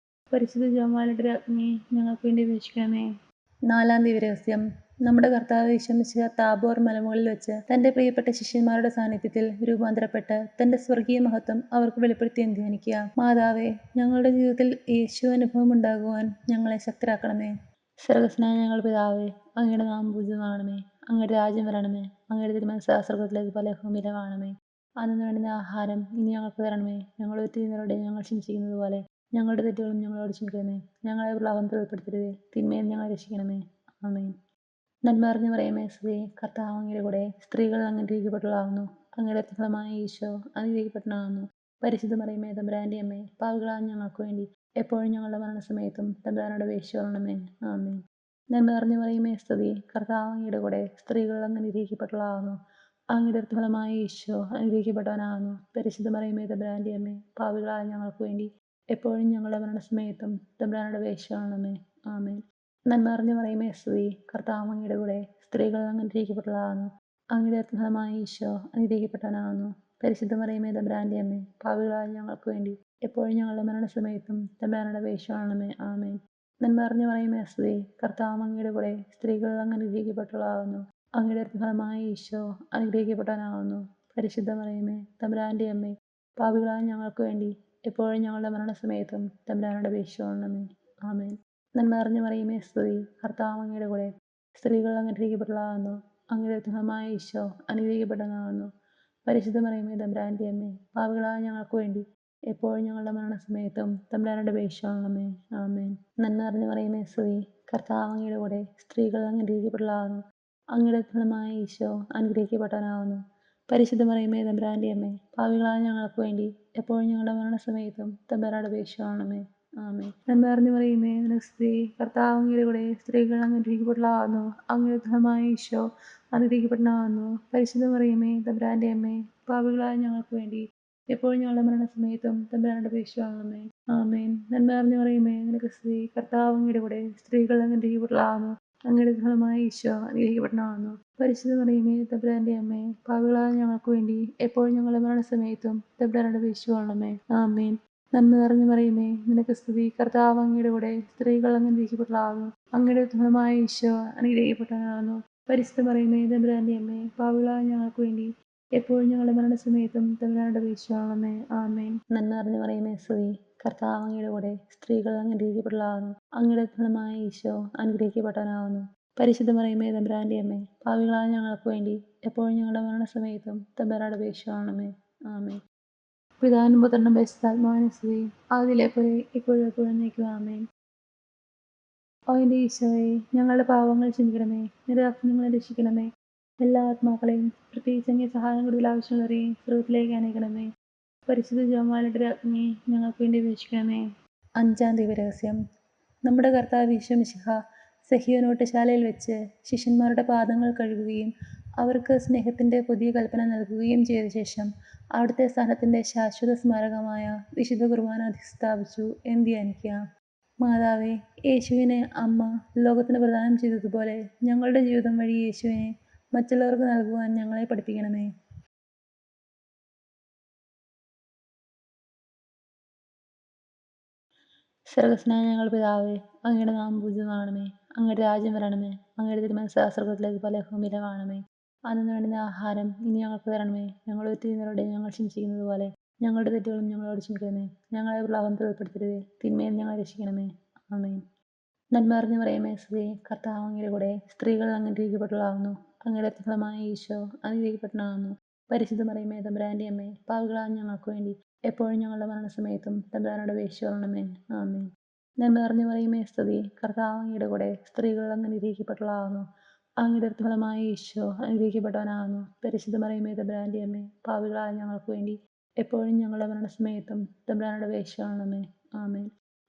പരിശുദ്ധ ജപമാലയുടെ രാജ്ഞി ഞങ്ങൾക്ക് വേണ്ടി അപേക്ഷിക്കണമേ. 4-ാം ദിവരഹസ്യം. നമ്മുടെ കർത്താവ് യേശു മിശിഹ താബോർ മലമുകളിൽ വെച്ച് തൻ്റെ പ്രിയപ്പെട്ട ശിഷ്യന്മാരുടെ സാന്നിധ്യത്തിൽ രൂപാന്തരപ്പെട്ട് തൻ്റെ സ്വർഗീയ മഹത്വം അവർക്ക് വെളിപ്പെടുത്തിയെന്ന് ധ്യാനിക്കുക. മാതാവേ, ഞങ്ങളുടെ ജീവിതത്തിൽ യേശു അനുഭവം ഉണ്ടാകുവാൻ ഞങ്ങളെ ശക്തരാക്കണമേ. സ്വർഗ്ഗസ്ഥനായ ഞങ്ങളുടെ പിതാവേ, അങ്ങയുടെ നാമം പൂജിതമാകണമേ. അങ്ങയുടെ രാജ്യം വരണമേ. അങ്ങയുടെ തിരുമനസ്സ് സ്വർഗ്ഗത്തിലേക്ക് പോലെ ഭൂമിയിലും ആകണമേ. അന്നു വേണ്ടുന്ന ആഹാരം ഇനി ഞങ്ങൾക്ക് തരണമേ. ഞങ്ങളുടെ തെറ്റുകളോട് ഞങ്ങൾ ക്ഷമിച്ചിരിക്കുന്നത് പോലെ ഞങ്ങളുടെ തെറ്റുകളും ഞങ്ങളോട് ക്ഷമിക്കണമേ. ഞങ്ങളെ പ്രലോഭനത്തിൽ ഉൾപ്പെടുത്തരുതേ, തിന്മയിൽ ഞങ്ങളെ രക്ഷിക്കണമേ. ആമേൻ. നന്മ നിറഞ്ഞ മറിയമേ സ്തുതി. കർത്താവ് അങ്ങയുടെ കൂടെ സ്ത്രീകൾ അങ്ങ് അനുഗ്രഹിക്കപ്പെട്ടവളാകുന്നു. അങ്ങയുടെ ഫലമായ ഈശോ അനുഗ്രഹിക്കപ്പെട്ടവനാകുന്നു. പരിശുദ്ധ മറിയമേ തമ്പുരാന്റെ അമ്മേ, പാപികളായ ഞങ്ങൾക്ക് വേണ്ടി എപ്പോഴും ഞങ്ങളുടെ മരണസമയത്തും തമ്പുരാനോട് അപേക്ഷിച്ചുകൊള്ളണമേ. ആമേൻ. നന്മ നിറഞ്ഞ മറിയമേ സ്തുതി. കർത്താവ് അങ്ങയുടെ കൂടെ സ്ത്രീകൾ അങ്ങ് അനുഗ്രഹിക്കപ്പെട്ടവളാകുന്നു. അങ്ങയുടെ ഫലമായ ഈശോ അനുഗ്രഹിക്കപ്പെട്ടവനാകുന്നു. പരിശുദ്ധ മറിയമേ തമ്പുരാന്റെ അമ്മേ, പാപികളായ ഞങ്ങൾക്ക് വേണ്ടി എപ്പോഴും ഞങ്ങളുടെ മരണസമയത്തും തമ്പുരാനോട് അപേക്ഷിച്ചുകൊള്ളണമേ. ആമേൻ. നന്മ നിറഞ്ഞ മറിയമേ സ്തുതി. കർത്താവ് അങ്ങയുടെ കൂടെ സ്ത്രീകൾ അങ്ങ് അനുഗ്രഹിക്കപ്പെട്ടവളാകുന്നു. അങ്ങയുടെ ഫലമായ ഈശോ അനുഗ്രഹിക്കപ്പെട്ടവനാകുന്നു. പരിശുദ്ധ മറിയമേ തമ്പുരാന്റെ അമ്മേ, പാപികളായ ഞങ്ങൾക്ക് വേണ്ടി എപ്പോഴും ഞങ്ങളുടെ മരണസമയത്തും തമ്പുരാനോട് അപേക്ഷിച്ചുകൊള്ളണമേ. ആമേൻ. നന്മ നിറഞ്ഞ മറിയമേ സ്തുതി. കർത്താവ് അങ്ങയുടെ കൂടെ സ്ത്രീകൾ അങ്ങ് അനുഗ്രഹിക്കപ്പെട്ടവളാകുന്നു. അങ്ങയുടെ ഫലമായ ഈശോ അനുഗ്രഹിക്കപ്പെട്ടവനാകുന്നു. പരിശുദ്ധ മറിയമേ തമ്പുരാന്റെ അമ്മേ, പാപികളായ ഞങ്ങൾക്ക് വേണ്ടി എപ്പോഴും ഞങ്ങളുടെ മരണസമയത്തും തമ്പുരാനോട് അപേക്ഷിച്ചുകൊള്ളണമേ. ആമേൻ. നന്മ നിറഞ്ഞ മറിയമേ സ്തുതി. കർത്താവ് അങ്ങയുടെ കൂടെ സ്ത്രീകൾ അങ്ങ് അനുഗ്രഹിക്കപ്പെട്ടവളാകുന്നു. അങ്ങയുടെ ഫലമായ ഈശോ അനുഗ്രഹിക്കപ്പെട്ടവനാകുന്നു. പരിശുദ്ധ മറിയമേ തമ്പുരാന്റെ അമ്മേ, പാപികളായ ഞങ്ങൾക്ക് വേണ്ടി എപ്പോഴും ഞങ്ങളുടെ മരണസമയത്തും തമ്പുരാനോട് അപേക്ഷിച്ചുകൊള്ളണമേ. ആമേൻ. നന്മ നിറഞ്ഞ മറിയമേ സ്തുതി. കർത്താവ് അങ്ങയുടെ കൂടെ സ്ത്രീകൾ അങ്ങ് അനുഗ്രഹിക്കപ്പെട്ടവളാകുന്നു. അങ്ങയുടെ ഫലമായ ഈശോ അനുഗ്രഹിക്കപ്പെട്ടവനാകുന്നു. പരിശുദ്ധ മറിയമേ തമ്പുരാന്റെ അമ്മേ, പാപികളായ ഞങ്ങൾക്ക് വേണ്ടി എപ്പോഴും ഞങ്ങളുടെ മരണസമയത്തും തമ്പുരാനോട് അപേക്ഷിച്ചുകൊള്ളണമേ. ആമേൻ. നന്മ നിറഞ്ഞ മറിയമേ സ്തുതി. കർത്താവ് അങ്ങയുടെ കൂടെ സ്ത്രീകൾ അങ്ങ് അനുഗ്രഹിക്കപ്പെട്ടവളാകുന്നു. അങ്ങയുടെ ഫലമായ ഈശോ അനുഗ്രഹിക്കപ്പെട്ടവനാകുന്നു. പരിശുദ്ധ മറിയമേ തമ്പുരാന്റെ അമ്മേ, പാപികളായ ഞങ്ങൾക്ക് വേണ്ടി എപ്പോഴും ഞങ്ങളുടെ മരണസമയത്തും തമ്പുരാനോട് അപേക്ഷിച്ചുകൊള്ളണമേ. ആമേൻ. നന്മ നിറഞ്ഞ മറിയമേ സ്തുതി. കർത്താവ് അങ്ങയുടെ കൂടെ സ്ത്രീകൾ അങ്ങ് അനുഗ്രഹിക്കപ്പെട്ടവളാകുന്നു. അങ്ങയുടെ ഫലമായ ഈശോ അനുഗ്രഹിക്കപ്പെട്ടവനാകുന്നു. പരിശുദ്ധ മറിയമേ തമ്പുരാന്റെ അമ്മേ, പാപികളായ ഞങ്ങൾക്ക് വേണ്ടി എപ്പോഴും ഞങ്ങളുടെ മരണസമയത്തും തമ്പുരാനോട് അപേക്ഷിച്ചുകൊള്ളണമേ. ആമേൻ. നന്മ നിറഞ്ഞു മറിയമേ, നിനക്ക് സ്തുതി. കർത്താവ് അങ്ങയുടെ കൂടെ, സ്ത്രീകൾ അങ്ങ് അനുഗ്രഹിക്കപ്പെട്ടവളാകുന്നു. അങ്ങയുടെ ഉത്തമമായ ഈശോ അനുഗ്രഹിക്കപ്പെട്ടവനാകുന്നു. പരിശുദ്ധ മറിയമേ, തമ്പുരാന്റെ അമ്മേ, പാപികളായ ഞങ്ങൾക്ക് വേണ്ടി എപ്പോഴും ഞങ്ങളുടെ മരണസമയത്തും തമ്പുരാനോട് അപേക്ഷിക്കണമേ. ആമേൻ. നന്മ നിറഞ്ഞു മറിയമേ, സ്തുതി. കർത്താവ് അങ്ങയുടെ കൂടെ, സ്ത്രീകൾ അങ്ങ് അനുഗ്രഹിക്കപ്പെട്ടവളാകുന്നു. അങ്ങയുടെ ഉത്തമമായ ഈശോ അനുഗ്രഹിക്കപ്പെട്ടവനാകുന്നു. പരിശുദ്ധ മറിയമേ, തമ്പുരാന്റെ അമ്മേ, പാപികളായ ഞങ്ങൾക്ക് വേണ്ടി എപ്പോഴും ഞങ്ങളുടെ മരണസമയത്തും തമ്പുരാനോട് അപേക്ഷിക്കണമേ. ആമേൻ. പിതാവിനും പുത്രനും പരിശുദ്ധാത്മാവിനും സ്തുതി. ആദിയിലെ പോലെ ഇപ്പോഴും എപ്പോഴും എന്നേക്കും. ആമേൻ. ഓ എൻ്റെ ഈശോയെ, ഞങ്ങളുടെ പാവങ്ങൾ ക്ഷമിക്കണമേ, നിരാജ്ഞങ്ങളെ രക്ഷിക്കണമേ. എല്ലാ ആത്മാക്കളെയും, പ്രത്യേകിച്ച് അങ്ങേ സഹായം കൂടുതൽ ആവശ്യമുള്ളവരെയും സ്രോതത്തിലേക്ക് അനേക്കണമേ. പരിശുദ്ധ ജപമാലയുടെ രാജ്ഞിയെ ഞങ്ങൾക്ക് വേണ്ടി അപേക്ഷിക്കണമേ. 5-ാം ദിവരഹസ്യം. നമ്മുടെ കർത്താവ് ഈശോ മിശിഹ സഹീയോനോട്ടുശാലയിൽ വെച്ച് ശിഷ്യന്മാരുടെ പാദങ്ങൾ കഴുകുകയും അവർക്ക് സ്നേഹത്തിൻ്റെ പുതിയ കൽപ്പന നൽകുകയും ചെയ്ത ശേഷം അവിടുത്തെ സ്ഥാനത്തിൻ്റെ ശാശ്വത സ്മാരകമായ വിശുദ്ധ കുർബാന അധിസ്ഥാപിച്ചു എന്ന് ധ്യാനിക്കാം. മാതാവേ, യേശുവിനെ അമ്മ ലോകത്തിന് പ്രദാനം ചെയ്തതുപോലെ ഞങ്ങളുടെ ജീവിതം വഴി യേശുവിനെ മറ്റുള്ളവർക്ക് നൽകുവാൻ ഞങ്ങളെ പഠിപ്പിക്കണമേ. സ്വർഗ്ഗസ്ഥനായ ഞങ്ങളുടെ പിതാവേ, അങ്ങയുടെ നാമം പൂജിതമാകണമേ. അങ്ങയുടെ രാജ്യം വരണമേ. അങ്ങയുടെ തിരുമനസ്സ് സ്വർഗ്ഗത്തിലേതുപോലെ ഭൂമിയിലുമാകണമേ. അന്നു വേണ്ടുന്ന ആഹാരം ഇനി ഞങ്ങൾക്ക് തരണമേ. ഞങ്ങളുടെ തെറ്റ് ചെയ്യുന്നവരോട് ഞങ്ങൾ ക്ഷമിച്ചിരിക്കുന്നത് പോലെ ഞങ്ങളുടെ തെറ്റുകളും ഞങ്ങളോട് ക്ഷമിക്കണമേ. ഞങ്ങളെ പ്രലോഭനത്തിൽ ഉൾപ്പെടുത്തരുതേ, തിന്മയിൽ ഞങ്ങളെ രക്ഷിക്കണമേ. ആമേൻ. നന്മ നിറഞ്ഞു മറിയമേ, സ്തുതി. കർത്താവ് അങ്ങയുടെ കൂടെ, സ്ത്രീകൾ അങ്ങ് അനുഗ്രഹിക്കപ്പെട്ടവളാകുന്നു. അങ്ങയുടെ ഫലമായ ഈശോ അനുഗ്രഹിക്കപ്പെട്ടവനാകുന്നു. പരിശുദ്ധ മറിയമേ, തമ്പുരാന്റെ അമ്മേ, പാപികളായ ഞങ്ങൾക്ക് വേണ്ടി എപ്പോഴും ഞങ്ങളുടെ മരണസമയത്തും തമ്പുരാനോട് അപേക്ഷിക്കണമേ. ആമേൻ. നന്മ നിറഞ്ഞു മറിയമേ, സ്തുതി. കർത്താവ് അങ്ങയുടെ കൂടെ, സ്ത്രീകൾ അങ്ങ് അനുഗ്രഹിക്കപ്പെട്ടവളാകുന്നു. അങ്ങയുടെ ഫലമായ ഈശോ അനുഗ്രഹിക്കപ്പെട്ടവനാകുന്നു. പരിശുദ്ധ മറിയമേ, തമ്പുരാന്റെ അമ്മേ, പാപികളായ ഞങ്ങൾക്ക് വേണ്ടി എപ്പോഴും ഞങ്ങളുടെ മരണസമയത്തും തമ്പുരാനോട് അപേക്ഷിക്കണമേ. ആമേൻ.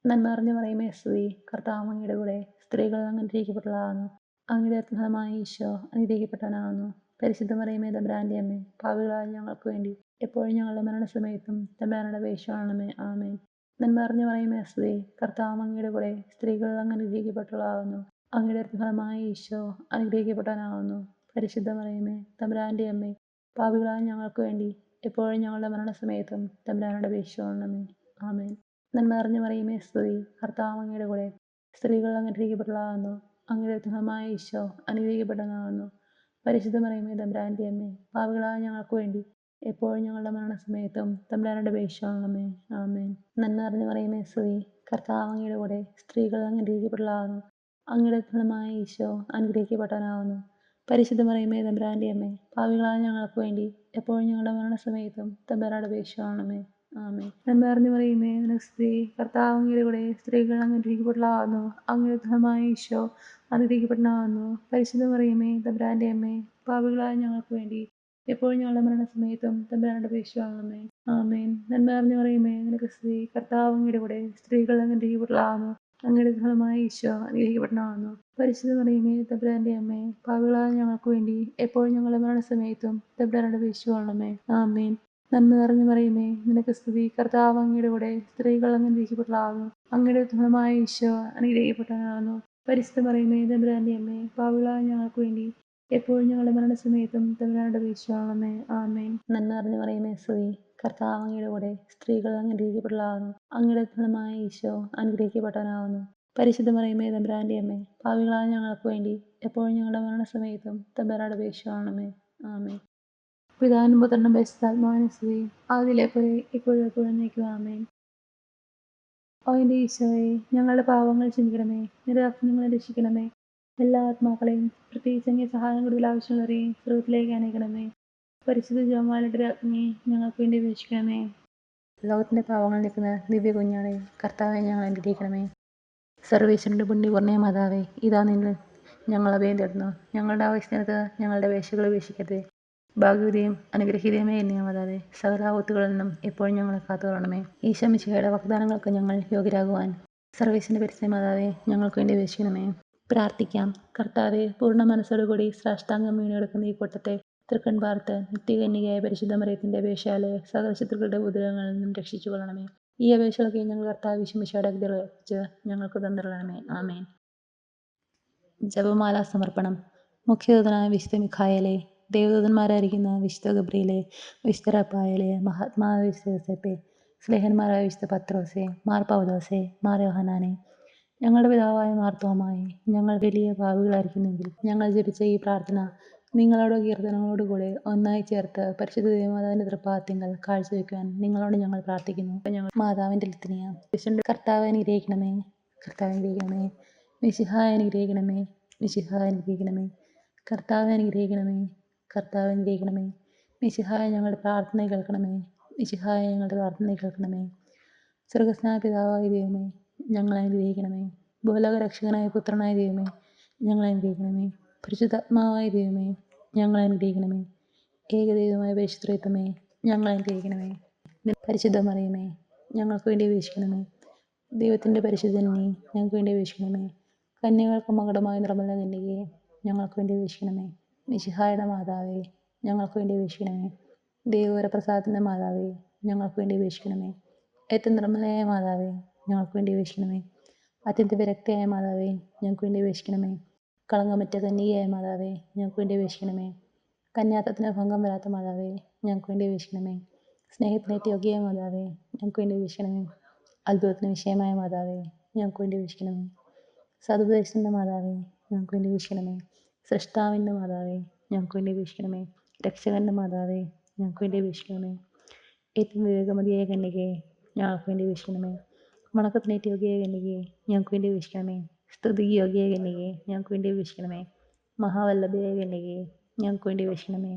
നന്മ നിറഞ്ഞു മറിയമേ, സ്തുതി. കർത്താവ് അങ്ങയുടെ കൂടെ, സ്ത്രീകൾ അങ്ങ് അനുഗ്രഹിക്കപ്പെട്ടവളാകുന്നു. അങ്ങയുടെ ഫലമായ ഈശോ അനുഗ്രഹിക്കപ്പെട്ടവനാകുന്നു. പരിശുദ്ധ മറിയമേ, തമ്പുരാന്റെ അമ്മേ, പാപികളായ ഞങ്ങൾക്ക് വേണ്ടി എപ്പോഴും ഞങ്ങളുടെ മരണസമയത്തും തമ്പുരാനോട് അപേക്ഷിക്കണമേ. ആമേൻ. നന്മ നിറഞ്ഞു മറിയമേ, സ്തുതി. കർത്താവ് അങ്ങയുടെ കൂടെ, സ്ത്രീകൾ അങ്ങ് അനുഗ്രഹിക്കപ്പെട്ടവളാകുന്നു. അങ്ങയുടെ ഫലമായ ഈശോ അനുഗ്രഹിക്കപ്പെട്ടവനാകുന്നു. പരിശുദ്ധ മറിയമേ, തമ്പുരാന്റെ അമ്മേ, പാപികളായ ഞങ്ങൾക്ക് വേണ്ടി എപ്പോഴും ഞങ്ങളുടെ മരണസമയത്തും തമ്പുരാനോട് അപേക്ഷിക്കണമേ. ആമേൻ. നന്മ നിറഞ്ഞു മറിയമേ, സ്തുതി. കർത്താവ് അങ്ങയുടെ കൂടെ, സ്ത്രീകൾ അങ്ങ് അനുഗ്രഹിക്കപ്പെട്ടവളാകുന്നു. അങ്ങയുടെ ഫലമായ ഈശോ അനുഗ്രഹിക്കപ്പെട്ടവനാകുന്നു. പരിശുദ്ധ മറിയമേ, തമ്പുരാന്റെ അമ്മേ, പാപികളായ ഞങ്ങൾക്ക് വേണ്ടി എപ്പോഴും ഞങ്ങളുടെ മരണസമയത്തും തമ്പുരാനോട് അപേക്ഷിക്കണമേ. ആമേൻ. നന്മ നിറഞ്ഞു മറിയമേ, സ്തുതി. കർത്താവ് അങ്ങയുടെ കൂടെ, സ്ത്രീകൾ അങ്ങ് അനുഗ്രഹിക്കപ്പെട്ടവളാകുന്നു. അങ്ങയുടെ ഫലമായ ഈശോ അനുഗ്രഹിക്കപ്പെട്ടവനാകുന്നു. പരിശുദ്ധ മറിയമേ, തമ്പുരാന്റെ അമ്മേ, പാപികളായ ഞങ്ങൾക്ക് വേണ്ടി എപ്പോഴും ഞങ്ങളുടെ മരണസമയത്തും തമ്പുരാനോട് അപേക്ഷിക്കണമേ. ആമേൻ. നന്മ നിറഞ്ഞു മറിയമേ, നിനക്ക് സ്തുതി. കർത്താവ് അങ്ങയുടെ കൂടെ, സ്ത്രീകൾ അങ്ങ് അനുഗ്രഹിക്കപ്പെട്ടവളാകുന്നു. അങ്ങയുടെ ഫലമായ ഈശോ അനുഗ്രഹിക്കപ്പെട്ടവനാകുന്നു. പരിശുദ്ധ മറിയമേ, തമ്പുരാന്റെ അമ്മേ, പാപികളായ ഞങ്ങൾക്ക് വേണ്ടി എപ്പോഴും ഞങ്ങളുടെ മരണസമയത്തും തമ്പുരാനോട് അപേക്ഷിക്കണമേ. ആമേൻ. നന്മ നിറഞ്ഞു മറിയമേ, നിനക്ക് സ്തുതി. കർത്താവ് അങ്ങയുടെ കൂടെ, സ്ത്രീകൾ അങ്ങ് അനുഗ്രഹിക്കപ്പെട്ടവളാകുന്നു. അങ്ങയുടെ ഫലമായ ഈശോ അനുഗ്രഹിക്കപ്പെട്ടവനാകുന്നു. പരിശുദ്ധ മറിയമേ, തമ്പുരാന്റെ അമ്മേ, പാപികളായ ഞങ്ങൾക്ക് വേണ്ടി എപ്പോഴും ഞങ്ങളുടെ മരണസമയത്തും തമ്പുരാനോട് അപേക്ഷിക്കണമേ. ആമേൻ. നന്മ നിറഞ്ഞു മറിയമേ, നിനക്ക് സ്തുതി. കർത്താവ് അങ്ങയുടെ കൂടെ, സ്ത്രീകൾ അങ്ങ് അനുഗ്രഹിക്കപ്പെട്ടവളാകുന്നു. അങ്ങയുടെ ഫലമായ ഈശോ അനുഗ്രഹിക്കപ്പെട്ടവനാകുന്നു. പരിശുദ്ധ മറിയമേ, തമ്പുരാന്റെ അമ്മേ, പാപികളായ ഞങ്ങൾക്ക് വേണ്ടി എപ്പോഴും ഞങ്ങളുടെ മരണസമയത്തും തമ്പുരാനോട് അപേക്ഷിക്കണമേ. ആമേൻ. നന്മ നിറഞ്ഞു മറിയമേ, സ്തുതി. കർത്താവ് അങ്ങയുടെ കൂടെ, സ്ത്രീകൾ അങ്ങ് അനുഗ്രഹിക്കപ്പെട്ടവളാകുന്നു. അങ്ങയുടെ ഫലമായ ഈശോ അനുഗ്രഹിക്കപ്പെട്ടവനാകുന്നു. പരിശുദ്ധ മറിയമേ, തമ്പുരാന്റെ അമ്മേ, പാപികളായ ഞങ്ങൾക്ക് വേണ്ടി എപ്പോഴും ഞങ്ങളുടെ മരണസമയത്തും തമ്പുരാനോട് അപേക്ഷിക്കണമേ. ആമേൻ. പിതാവിനും പുത്രനും പരിശുദ്ധാത്മാവിനും സ്തുതി. ആദിയിലെ പോലെ ഇപ്പോഴും എപ്പോഴും എന്നേക്കും. ആമേൻ. ഓ എൻ്റെ ഈശോയെ, ഞങ്ങളുടെ പാവങ്ങൾ ക്ഷമിക്കണമേ, നിരാജ്ഞങ്ങളെ രക്ഷിക്കണമേ. എല്ലാ ആത്മാക്കളെയും, പ്രത്യേകിച്ച് അങ്ങേ സഹായം കൂടുതൽ ആവശ്യമുള്ളവരെയും സ്രോതത്തിലേക്ക് അനേക്കണമേ. പരിശുദ്ധ ജപമാലയുടെ രാജ്ഞിയെ ഞങ്ങൾക്ക് വേണ്ടി അപേക്ഷിക്കണമേ. ലോകത്തിൻ്റെ പാവങ്ങൾ നീക്കുന്ന ദിവ്യ കുഞ്ഞാണേ, കർത്താവെ ഞങ്ങൾ അനുഗ്രഹിക്കണമേ. സർവേശ്വരൻ്റെ പുണ്യപൂർണ്ണ മാതാവേ, ഇതാ നിന്നിൽ ഞങ്ങൾ അഭയം തേടുന്നു. ഞങ്ങളുടെ ആവശ്യത്തിനകത്ത് ഞങ്ങളുടെ വേശകൾ ഉപേക്ഷിക്കരുതേ. ഭാഗ്യവതിയും അനുഗ്രഹീതയുമേ എന്നെ മാതാവേ, സകല ആപത്തുകളിൽ നിന്നും എപ്പോഴും ഞങ്ങളെ കാത്തുകൊള്ളണമേ. ഈശോ മിശിഹായുടെ വാഗ്ദാനങ്ങൾക്ക് ഞങ്ങൾ യോഗ്യരാകുവാൻ സർവേശ്വരൻ്റെ പരിശുദ്ധ മാതാവേ, ഞങ്ങൾക്ക് വേണ്ടി അപേക്ഷിക്കണമേ. പ്രാർത്ഥിക്കാം. കർത്താവെ, പൂർണ്ണ മനസ്സോടുകൂടി സാഷ്ടാംഗം വീണെടുക്കുന്ന ഈ കൂട്ടത്തെ തൃക്കൺ പാർത്ത് നിത്യകന്യകയായ പരിശുദ്ധ മറിയത്തിൻ്റെ അപേക്ഷയാലെ സകല ശത്രുക്കളുടെ ഉപദ്രവങ്ങളിൽ നിന്നും രക്ഷിച്ചു കൊള്ളണമേ. ഈ അപേക്ഷകളൊക്കെ ഞങ്ങൾ കർത്താവ് വിശുമിശയുടെ അഗ്നിച്ച് ഞങ്ങൾക്ക് തന്നിരണമേ. ആമേൻ. ജപമാല സമർപ്പണം. മുഖ്യദൂതനായ വിശുദ്ധ മിഖായേലേ, ദേവദൂതന്മാരായിരിക്കുന്ന വിശുദ്ധ ഗബ്രിയേലേ, വിശുദ്ധ റഫായേലേ, മഹാത്മാവായ വിശുദ്ധ യോസേപ്പേ, സ്ലേഹന്മാരായ വിശുദ്ധ പത്രോസേ, മാർ പൗലോസേ, മാർ യോഹന്നാനെ, ഞങ്ങളുടെ പിതാവായ മാർ തോമായെ, ഞങ്ങൾ വലിയ പാപികളായിരിക്കുന്നെങ്കിൽ ഞങ്ങൾ ജപിച്ച ഈ പ്രാർത്ഥന നിങ്ങളോട് കീർത്തനങ്ങളോടുകൂടെ ഒന്നായി ചേർത്ത് പരിശുദ്ധ ദേവമാതാവിന്റെ തൃപ്പാദത്തിങ്കൽ കാഴ്ചവെക്കുവാൻ നിങ്ങളോട് ഞങ്ങൾ പ്രാർത്ഥിക്കുന്നു. ഞങ്ങൾ മാതാവിന്റെ ലിത്തനിയ. കർത്താവെ അനുഗ്രഹിക്കണമേ, കർത്താവെ അനുഗ്രഹിക്കണമേ, മിശിഹായെ അനുഗ്രഹിക്കണമേ, മിശിഹായെ അനുഗ്രഹിക്കണമേ, കർത്താവെ അനുഗ്രഹിക്കണമേ, കർത്താവെ അനുഗ്രഹിക്കണമേ, മിശിഹായെ ഞങ്ങളുടെ പ്രാർത്ഥന കേൾക്കണമേ, മിശിഹായെ ഞങ്ങളുടെ പ്രാർത്ഥന കേൾക്കണമേ. സ്വർഗസ്നായ പിതാവായ ദൈവമേ, ഞങ്ങളെ അനുഗ്രഹിക്കണമേ. ഭൂലോക രക്ഷകനായ പുത്രനായ ദൈവമേ, ഞങ്ങളെ അനുഗ്രഹിക്കണമേ. പരിശുദ്ധാത്മാവായ ദൈവമേ, ഞങ്ങളെ അനുഗ്രഹിക്കണമേ. ഏകദൈവമായ പരിശുദ്ധത്വമേ, ഞങ്ങളെ അനുഗ്രഹിക്കണമേ. പരിശുദ്ധ മറിയമേ, ഞങ്ങൾക്ക് വേണ്ടി അപേക്ഷിക്കണമേ. ദൈവത്തിൻ്റെ പരിശുദ്ധനെ, ഞങ്ങൾക്ക് വേണ്ടി അപേക്ഷിക്കണമേ. കന്യകൾക്ക് മകുടമായ നിർമ്മല കന്യകയെ, ഞങ്ങൾക്ക് വേണ്ടി അപേക്ഷിക്കണമേ. മിശിഹായുടെ മാതാവേ, ഞങ്ങൾക്ക് വേണ്ടി അപേക്ഷിക്കണമേ. ദൈവവരപ്രസാദത്തിൻ്റെ മാതാവേ, ഞങ്ങൾക്ക് വേണ്ടി അപേക്ഷിക്കണമേ. ഏറ്റവും നിർമ്മലയായ മാതാവേ, ഞങ്ങൾക്ക് വേണ്ടി അപേക്ഷിക്കണമേ. അത്യന്ത വിരക്തിയായ മാതാവേ, ഞങ്ങൾക്ക് വേണ്ടി അപേക്ഷിക്കണമേ. കളങ്കമറ്റ കന്യകയായ മാതാവേ, ഞങ്ങൾക്ക് വേണ്ടി അപേക്ഷിക്കണമേ. കന്യാത്വത്തിന് ഭംഗം വരാത്ത മാതാവേ, ഞങ്ങൾക്ക് വേണ്ടി അപേക്ഷിക്കണമേ. സ്നേഹത്തിനേറ്റ യോഗ്യയായ മാതാവേ, ഞങ്ങൾക്ക് വേണ്ടി അപേക്ഷിക്കണമേ. അത്ഭുതത്തിന് വിഷയമായ മാതാവേ, ഞങ്ങൾക്ക് വേണ്ടി അപേക്ഷിക്കണമേ. സതുപദേശത്തിൻ്റെ മാതാവേ, ഞങ്ങൾക്ക് വേണ്ടി അപേക്ഷിക്കണമേ. സൃഷ്ടാവിൻ്റെ മാതാവേ, ഞങ്ങൾക്ക് വേണ്ടി അപേക്ഷിക്കണമേ. രക്ഷകൻ്റെ മാതാവേ, ഞങ്ങൾക്ക് വേണ്ടി അപേക്ഷിക്കണമേ. ഏറ്റവും വിവേകമതിയായ കന്യകയെ, ഞങ്ങൾക്ക് വേണ്ടി അപേക്ഷിക്കണമേ. വണക്കത്തിനേറ്റ യോഗ്യയായ കന്യകയെ, ഞങ്ങൾക്ക് വേണ്ടി അപേക്ഷിക്കണമേ. സ്തുതിക്ക് യോഗ്യയായ കന്യകയെ, ഞങ്ങൾക്ക് വേണ്ടി അപേക്ഷിക്കണമേ. മഹാവല്ലഭയായ കന്യകയെ, ഞങ്ങൾക്ക് വേണ്ടി അപേക്ഷിക്കണമേ.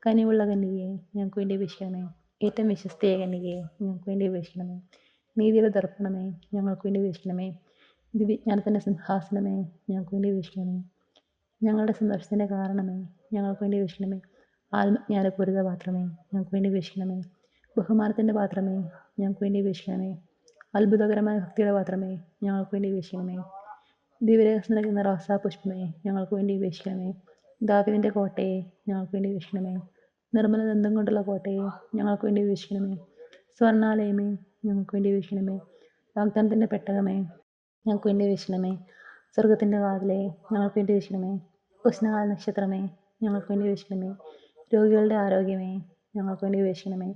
കനിവുള്ള കന്യകയെ, ഞങ്ങൾക്ക് വേണ്ടി അപേക്ഷിക്കണമേ. ഏറ്റവും വിശ്വസ്തയായ കന്യകയെ, ഞങ്ങൾക്ക് വേണ്ടി അപേക്ഷിക്കണമേ. നീതിയുടെ ദർപ്പണമേ, ഞങ്ങൾക്ക് വേണ്ടി അപേക്ഷിക്കണമേ. ദിവ്യജ്ഞാനത്തിൻ്റെ സിംഹാസനമേ, ഞങ്ങൾക്ക് വേണ്ടി അപേക്ഷിക്കണമേ. ഞങ്ങളുടെ സന്തോഷത്തിൻ്റെ കാരണമേ, ഞങ്ങൾക്ക് വേണ്ടി അപേക്ഷിക്കണമേ. ആത്മജ്ഞാനപൂരിത പാത്രമേ, ഞങ്ങൾക്ക് വേണ്ടി അപേക്ഷിക്കണമേ. ബഹുമാനത്തിൻ്റെ പാത്രമേ, ഞങ്ങൾക്ക് വേണ്ടി അപേക്ഷിക്കണമേ. അത്ഭുതകരമായ ഭക്തിയുടെ പാത്രമേ, ഞങ്ങൾക്ക് വേണ്ടി അപേക്ഷിക്കണമേ. ദിവ്യരഹസ്യം നൽകുന്ന റോസാപുഷ്പമേ, ഞങ്ങൾക്ക് വേണ്ടി അപേക്ഷിക്കണമേ. ദാവീദിൻ്റെ കോട്ടയെ, ഞങ്ങൾക്ക് വേണ്ടി അപേക്ഷിക്കണമേ. നിർമ്മല ദന്തം കൊണ്ടുള്ള കോട്ടയെ, ഞങ്ങൾക്ക് വേണ്ടി അപേക്ഷിക്കണമേ. സ്വർണ്ണാലയമേ, ഞങ്ങൾക്ക് വേണ്ടി അപേക്ഷിക്കണമേ. വാഗ്ദാനത്തിൻ്റെ പെട്ടകമേ, ഞങ്ങൾക്ക് വേണ്ടി അപേക്ഷിക്കണമേ. സ്വർഗത്തിൻ്റെ വാതിലേ, ഞങ്ങൾക്ക് വേണ്ടി അപേക്ഷിക്കണമേ. ഉഷ്ണകാല നക്ഷത്രമേ, ഞങ്ങൾക്ക് വേണ്ടി അപേക്ഷിക്കണമേ. രോഗികളുടെ ആരോഗ്യമേ, ഞങ്ങൾക്ക് വേണ്ടി അപേക്ഷിക്കണമേ.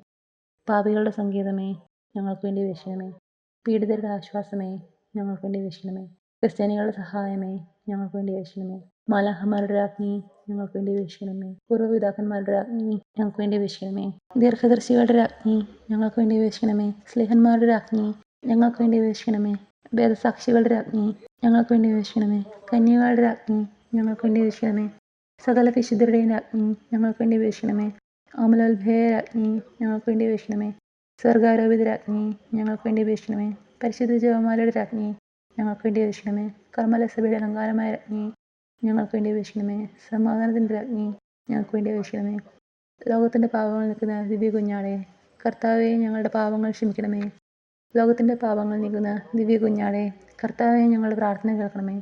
പാപികളുടെ സംഗീതമേ, ഞങ്ങൾക്ക് വേണ്ടി അപേക്ഷിക്കണമേ. പീഡിതരുടെ ആശ്വാസമേ, ഞങ്ങൾക്ക് വേണ്ടി അപേക്ഷിക്കണമേ. ക്രിസ്ത്യാനികളുടെ സഹായമേ, ഞങ്ങൾക്ക് വേണ്ടി അപേക്ഷിക്കണമേ. മാലാഖമാരുടെ രാജ്ഞി, ഞങ്ങൾക്ക് വേണ്ടി അപേക്ഷിക്കണമേ. പൂർവ്വപിതാക്കന്മാരുടെ രാജ്ഞി, ഞങ്ങൾക്ക് വേണ്ടി അപേക്ഷിക്കണമേ. ദീർഘദർശികളുടെ രാജ്ഞി, ഞങ്ങൾക്ക് വേണ്ടി അപേക്ഷിക്കണമേ. സ്ലേഹന്മാരുടെ രാജ്ഞി, ഞങ്ങൾക്ക് വേണ്ടി അപേക്ഷിക്കണമേ. വേദസാക്ഷികളുടെ രാജ്ഞി, ഞങ്ങൾക്ക് വേണ്ടി അപേക്ഷിക്കണമേ. കന്യകളുടെ രാജ്ഞി, ഞങ്ങൾക്ക് വേണ്ടി അപേക്ഷിക്കണമേ. സകല വിശുദ്ധരുടെയും രാജ്ഞി, ഞങ്ങൾക്ക് വേണ്ടി അപേക്ഷിക്കണമേ. അമലോത്ഭയ രാജ്ഞി, ഞങ്ങൾക്ക് വേണ്ടി അപേക്ഷിക്കണമേ. സ്വർഗാരോപിത രാജ്ഞി, ഞങ്ങൾക്ക് വേണ്ടി അപേക്ഷിക്കണമേ. പരിശുദ്ധ ജപമാലയുടെ രാജ്ഞി, ഞങ്ങൾക്ക് വേണ്ടി അപേക്ഷിക്കണമേ. കർമ്മലസഭയുടെ അലങ്കാരമായ രാജ്ഞി, ഞങ്ങൾക്ക് വേണ്ടി അപേക്ഷിക്കണമേ. സമാധാനത്തിൻ്റെ രാജ്ഞി, ഞങ്ങൾക്ക് വേണ്ടി അപേക്ഷിക്കണമേ. ലോകത്തിൻ്റെ പാപങ്ങൾ നീക്കുന്ന ദിവ്യ കുഞ്ഞാടെ, കർത്താവെ ഞങ്ങളുടെ പാപങ്ങൾ ക്ഷമിക്കണമേ. ലോകത്തിൻ്റെ പാപങ്ങൾ നീക്കുന്ന ദിവ്യ കുഞ്ഞാടെ, കർത്താവെ ഞങ്ങളുടെ പ്രാർത്ഥന കേൾക്കണമേ.